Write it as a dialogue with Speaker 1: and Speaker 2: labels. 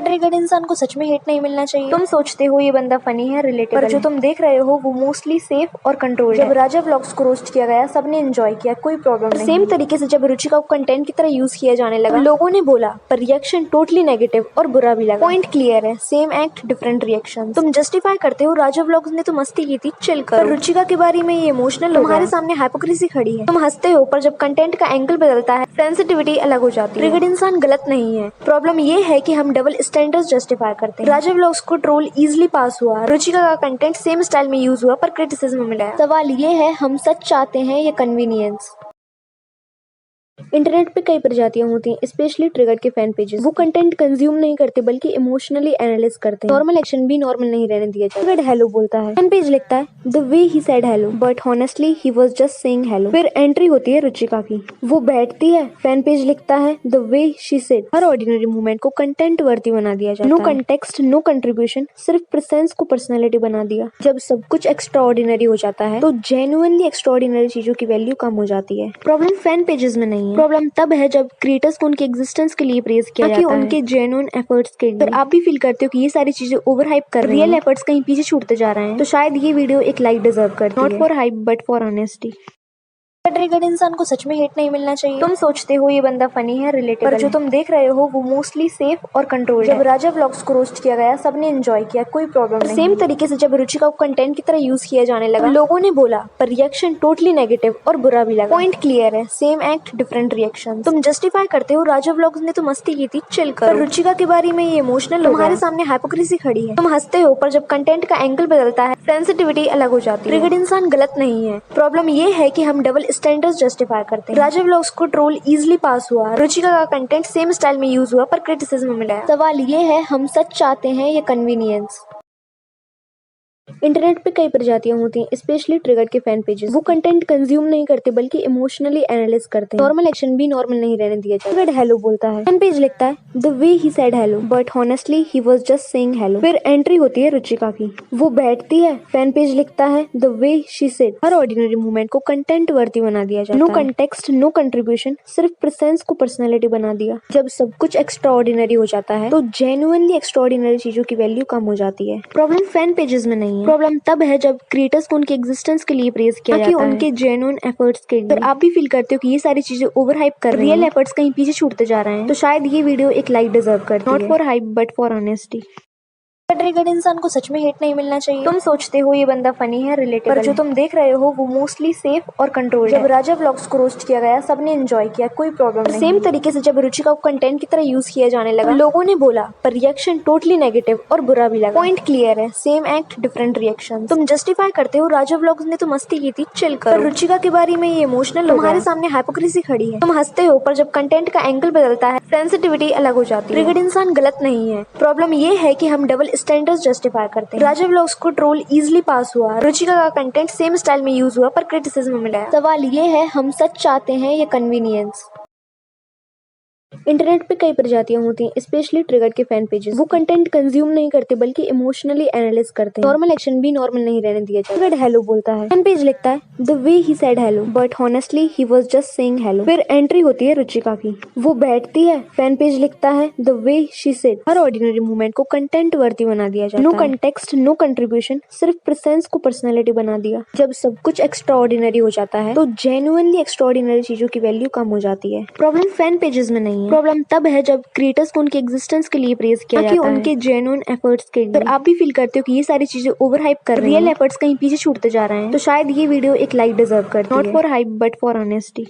Speaker 1: Triggered इंसान को सच में हेट नहीं मिलना चाहिए। तुम सोचते हो ये बंदा फनी है, रिलेटेबल, पर जो तुम देख रहे हो वो मोस्टली सेफ और कंट्रोल्ड है। जब राजा व्लॉग्स को रोस्ट किया गया सबने एंजॉय किया, कोई प्रॉब्लम नहीं। सेम तरीके से जब रुचिका को कंटेंट की तरह यूज किया जाने लगा तो लोगों ने बोला, पर रिएक्शन टोटली नेगेटिव और बुरा भी लगा। पॉइंट क्लियर है, सेम एक्ट डिफरेंट रिएक्शन। तुम जस्टिफाई करते हो राजा व्लॉग्स ने तो मस्ती की थी, चिल करो। पर रुचिका के बारे में ये इमोशनल, तुम्हारे सामने हाइपोक्रेसी खड़ी है। तुम हंसते हो पर जब कंटेंट का एंगल बदलता है सेंसिटिविटी अलग हो जाती है। ट्रिगर्ड इंसान गलत नहीं है, प्रॉब्लम ये है कि हम डबल स्टैंडर्ड्स जस्टिफाई करते हैं। राजा व्लॉग्स को ट्रोल इजीली पास हुआ, रुचिका का कंटेंट सेम स्टाइल में यूज हुआ पर क्रिटिसिज्म मिला। सवाल ये है, हम सच चाहते हैं या कन्वीनियंस? इंटरनेट पे कई प्रजातियां होती हैं, स्पेशली ट्रिगर्ड के फैन पेजेस। वो कंटेंट कंज्यूम नहीं करते बल्कि इमोशनली एनालाइज करते हैं। नॉर्मल एक्शन भी नॉर्मल नहीं रहने दिया जाता। ट्रिगर्ड हेलो बोलता है, फैन पेज लिखता है the way he said hello but honestly he was just saying hello. फिर एंट्री होती है रुचिका की, वो बैठती है, फैन पेज लिखता है the way she said. Her ordinary movement को कंटेंट वर्दी बना दिया जाता है। नो कंटेक्स्ट, नो कंट्रीब्यूशन, सिर्फ प्रेजेंस को पर्सनैलिटी बना दिया। जब सब कुछ एक्स्ट्रा ऑर्डिनरी हो जाता है तो जेन्युइनली एक्स्ट्रा ऑर्डिनरी चीजों की वैल्यू कम हो जाती है। प्रॉब्लम फैन पेजेस में नहीं है, प्रॉब्लम तब है जब क्रिएटर्स को उनके एग्जिस्टेंस के लिए प्रेज किया जाता है, उनके जेन्युइन एफर्ट्स के लिए। पर आप भी फील करते हो कि ये सारी चीजें ओवर हाइप कर रही हैं, रियल एफर्ट्स कहीं पीछे छूटते जा रहे हैं, तो शायद ये वीडियो एक लाइक डिजर्व करती है। Not for hype but for honesty. Triggered इंसान को सच में हेट नहीं मिलना चाहिए। तुम सोचते हो ये बंदा फनी है, रिलेटेबल, पर जो तुम देख रहे हो वो मोस्टली सेफ और कंट्रोल्ड है। जब राजा व्लॉग्स को रोस्ट किया गया सबने एंजॉय किया, कोई प्रॉब्लम नहीं। सेम तरीके से जब रुचिका को कंटेंट की तरह यूज किया जाने लगा तो लोगों ने बोला, पर रिएक्शन टोटली नेगेटिव और बुरा भी लगा। पॉइंट क्लियर है, सेम एक्ट डिफरेंट रिएक्शन। तुम जस्टिफाई करते हो राजा व्लॉग्स ने तो मस्ती की थी, चिल करो। पर रुचिका के बारे में ये इमोशनल, तुम्हारे सामने हाइपोक्रेसी खड़ी है। तुम हंसते हो पर जब कंटेंट का एंगल बदलता है सेंसिटिविटी अलग हो जाती है। ट्रिगर्ड इंसान गलत नहीं है, प्रॉब्लम ये है कि हम डबल स्टैंडर्ड्स जस्टिफाई करते हैं। राजा व्लॉग्स को ट्रोल इजीली पास हुआ, रुचिका का कंटेंट सेम स्टाइल में यूज हुआ पर क्रिटिसिज्म मिला। सवाल ये है, हम सच चाहते हैं या कन्वीनियंस? इंटरनेट पे कई प्रजातियां होती हैं, स्पेशली ट्रिगर्ड के फैन पेजेस। वो कंटेंट कंज्यूम नहीं करते बल्कि इमोशनली एनालाइज करते हैं। नॉर्मल एक्शन भी नॉर्मल नहीं रहने दिया जाता। ट्रिगर्ड हेलो बोलता है, फैन पेज लिखता है the way he said hello but honestly he was just saying hello. फिर एंट्री होती है रुचिका की, वो बैठती है, फैन पेज लिखता है the way she said. Her ordinary movement को कंटेंट वर्दी बना दिया जाता है। नो कंटेक्स्ट, नो कंट्रीब्यूशन, सिर्फ प्रेजेंस को पर्सनैलिटी बना दिया। जब सब कुछ एक्स्ट्रा ऑर्डिनरी हो जाता है तो जेन्युइनली एक्स्ट्रा ऑर्डिनरी चीजों की वैल्यू कम हो जाती है। प्रॉब्लम फैन पेजेस में नहीं है, प्रॉब्लम तब है जब क्रिएटर्स को उनके एग्जिस्टेंस के लिए प्रेज किया जाता है, उनके जेन्युइन एफर्ट्स के लिए। पर आप भी फील करते हो कि ये सारी चीजें ओवर हाइप कर रही हैं, रियल एफर्ट्स कहीं पीछे छूटते जा रहे हैं, तो शायद ये वीडियो एक लाइक डिजर्व करती है। Not for hype but for honesty. Triggered इंसान को सच में हेट नहीं मिलना चाहिए। तुम सोचते हो ये बंदा फनी है, रिलेटेबल, पर जो तुम देख रहे हो वो मोस्टली सेफ और कंट्रोल्ड है। जब राजा व्लॉग्स को रोस्ट किया गया सबने एंजॉय किया, कोई प्रॉब्लम नहीं। सेम तरीके से जब रुचिका को कंटेंट की तरह यूज किया जाने लगा तो लोगों ने बोला, पर रिएक्शन टोटली नेगेटिव और बुरा भी लगा। पॉइंट क्लियर है, सेम एक्ट डिफरेंट रिएक्शन। तुम जस्टिफाई करते हो राजा व्लॉग्स ने तो मस्ती की थी, चिल करो। पर रुचिका के बारे में ये इमोशनल, तुम्हारे सामने हाइपोक्रेसी खड़ी है। तुम हंसते हो पर जब कंटेंट का एंगल बदलता है सेंसिटिविटी अलग हो जाती है। ट्रिगर्ड इंसान गलत नहीं है, प्रॉब्लम ये है कि हम डबल स्टैंडर्ड्स जस्टिफाई करते हैं। राजा व्लॉग्स को ट्रोल इजीली पास हुआ, रुचिका का कंटेंट सेम स्टाइल में यूज हुआ पर क्रिटिसिज्म मिला। सवाल ये है, हम सच चाहते हैं या कन्वीनियंस? इंटरनेट पे कई प्रजातियां होती हैं, स्पेशली ट्रिगर्ड के फैन पेजेस। वो कंटेंट कंज्यूम नहीं करते बल्कि इमोशनली एनालाइज करते हैं। नॉर्मल एक्शन भी नॉर्मल नहीं रहने दिया जाता। ट्रिगर्ड हेलो बोलता है, फैन पेज लिखता है the way he said hello but honestly he was just saying hello. फिर एंट्री होती है रुचिका की, वो बैठती है, फैन पेज लिखता है the way she said. Her ordinary movement को कंटेंट वर्दी बना दिया जाता है। नो कंटेक्स्ट, नो कंट्रीब्यूशन, सिर्फ प्रेजेंस को पर्सनैलिटी बना दिया। जब सब कुछ एक्स्ट्रा ऑर्डिनरी हो जाता है तो जेन्युइनली एक्स्ट्रा ऑर्डिनरी चीजों की वैल्यू कम हो जाती है। प्रॉब्लम फैन पेजेस में नहीं है, प्रॉब्लम तब है जब क्रिएटर्स को उनके एग्जिस्टेंस के लिए प्रेज किया जाता है, उनके जेन्युइन एफर्ट्स के लिए। पर आप भी फील करते हो कि ये सारी चीजें ओवर हाइप कर रही हैं, रियल एफर्ट्स कहीं पीछे छूटते जा रहे हैं, तो शायद ये वीडियो एक लाइक डिजर्व करती है। Not for hype but for honesty.